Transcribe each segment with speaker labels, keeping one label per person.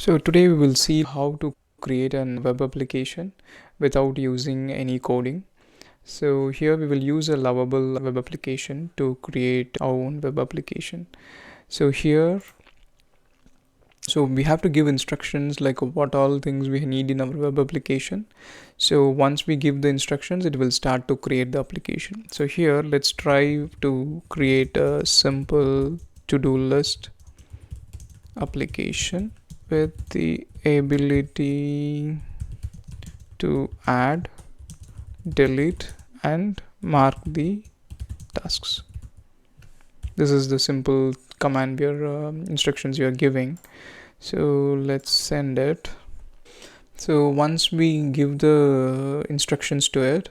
Speaker 1: So today we will see how to create a web application without using any coding. So here we will use a lovable web application to create our own web application. So we have to give instructions like what all things we need in our web application. So once we give the instructions, it will start to create the application. So here let's try to create a simple to-do list application with the ability to add, delete and mark the tasks. This is the simple command instructions you are giving. So let's send it. So once we give the instructions to it,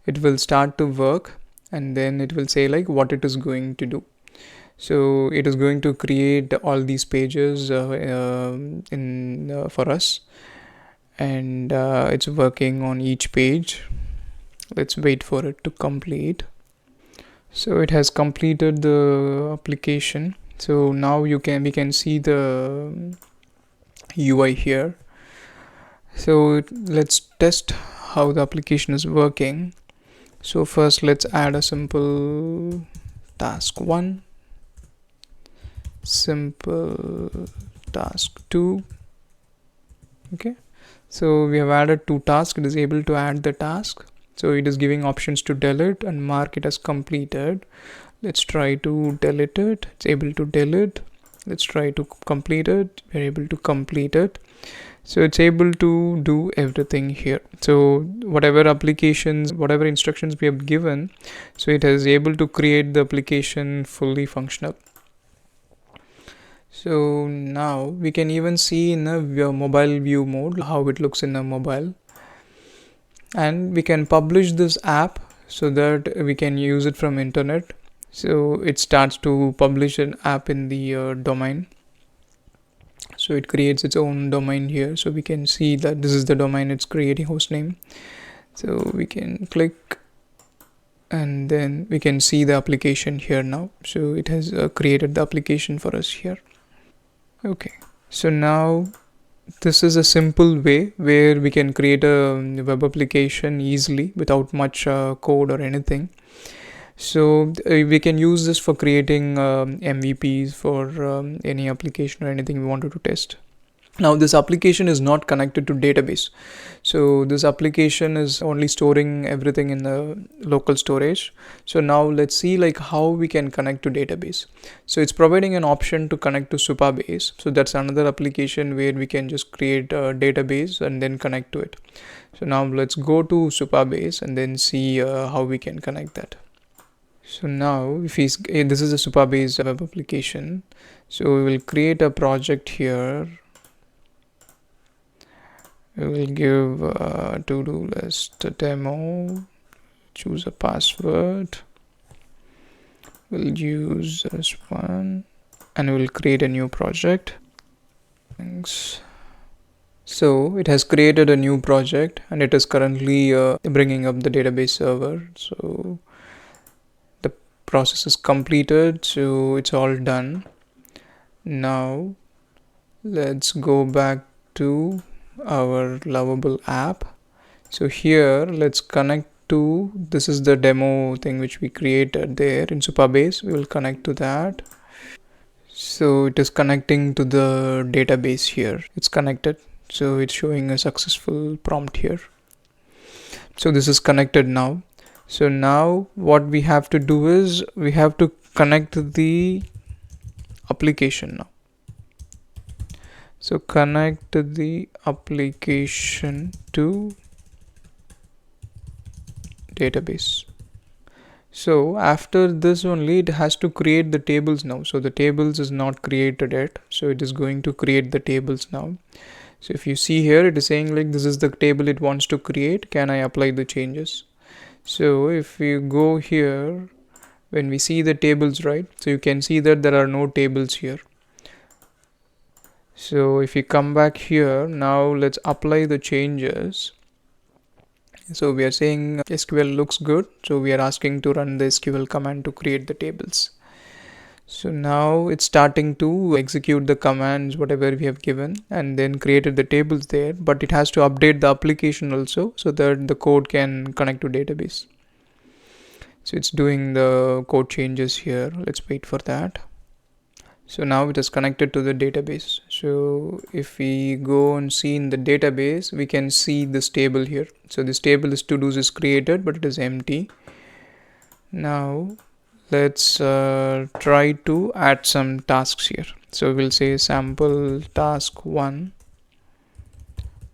Speaker 1: it will start to work and then it will say like what it is going to do. So it is going to create all these pages for us, and it's working on each page. Let's wait for it to complete. So it has completed the application. So now we can see the UI here. So let's test how the application is working. So first let's add a simple task 1, simple task 2. Okay, so we have added 2 tasks. It is able to add the task. So it is giving options to delete and mark it as completed. Let's try to delete it. It's able to delete. Let's try to complete it. We're able to complete it. So it's able to do everything here. So whatever applications, whatever instructions we have given, so it is able to create the application fully functional. So now we can even see in a mobile view mode how it looks in a mobile, and we can publish this app so that we can use it from internet. So it starts to publish an app in the domain. So it creates its own domain here. So we can see that this is the domain it's creating, hostname. So we can click and then we can see the application here now. So it has created the application for us here. Okay, so now this is a simple way where we can create a web application easily without much code or anything. So we can use this for creating MVPs for any application or anything we wanted to test. Now this application is not connected to database. So this application is only storing everything in the local storage. So now let's see like how we can connect to database. So it's providing an option to connect to Supabase. So that's another application where we can just create a database and then connect to it. So now let's go to Supabase and then see how we can connect that. So now this is a Supabase web application. So we will create a project here. We will give a to-do list demo, choose a password, we'll use this one and we'll create a new project. Thanks. So it has created a new project and it is currently bringing up the database server. So the process is completed, so it's all done. Now let's go back to our lovable app. So here let's connect to, this is the demo thing which we created there in Supabase. We will connect to that. So it is connecting to the database here. It's connected, so it's showing a successful prompt here. So this is connected now. So now what we have to do is we have to connect the application now. So connect the application to database. So after this only it has to create the tables now. So the tables is not created yet. So it is going to create the tables now. So if you see here, it is saying like this is the table it wants to create. Can I apply the changes? So if you go here, when we see the tables, right? So you can see that there are no tables here. So if you come back here, now let's apply the changes. So we are saying SQL looks good. So we are asking to run the SQL command to create the tables. So now it's starting to execute the commands whatever we have given and then created the tables there, but it has to update the application also so that the code can connect to database. So it's doing the code changes here. Let's wait for that. So now it is connected to the database. So if we go and see in the database, we can see this table here. So this table is to-dos is created, but it is empty. Now let's try to add some tasks here. So we'll say sample task 1,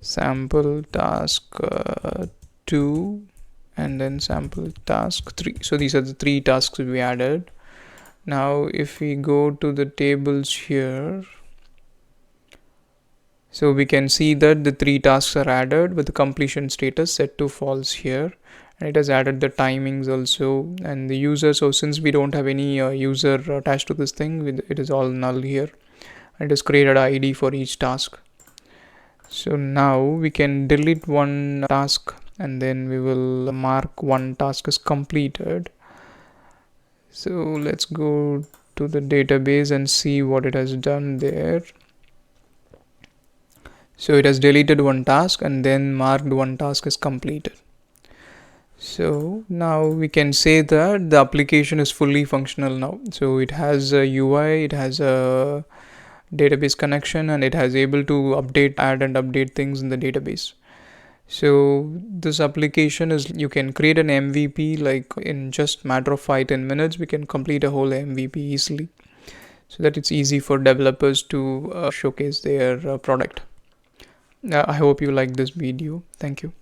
Speaker 1: sample task 2, and then sample task 3. So these are the 3 tasks we added. Now if we go to the tables here, so we can see that the 3 tasks are added with the completion status set to false here, and it has added the timings also and the user. So since we don't have any user attached to this thing, it is all null here. It has created an ID for each task. So now we can delete one task and then we will mark one task as completed. So let's go to the database and see what it has done there. So it has deleted one task and then marked one task as completed. So now we can say that the application is fully functional now. So it has a UI, it has a database connection, and it has able to add and update things in the database. So this application is, you can create an MVP like in just matter of 5-10 minutes. We can complete a whole MVP easily, so that it's easy for developers to showcase their product. I hope you like this video. Thank you.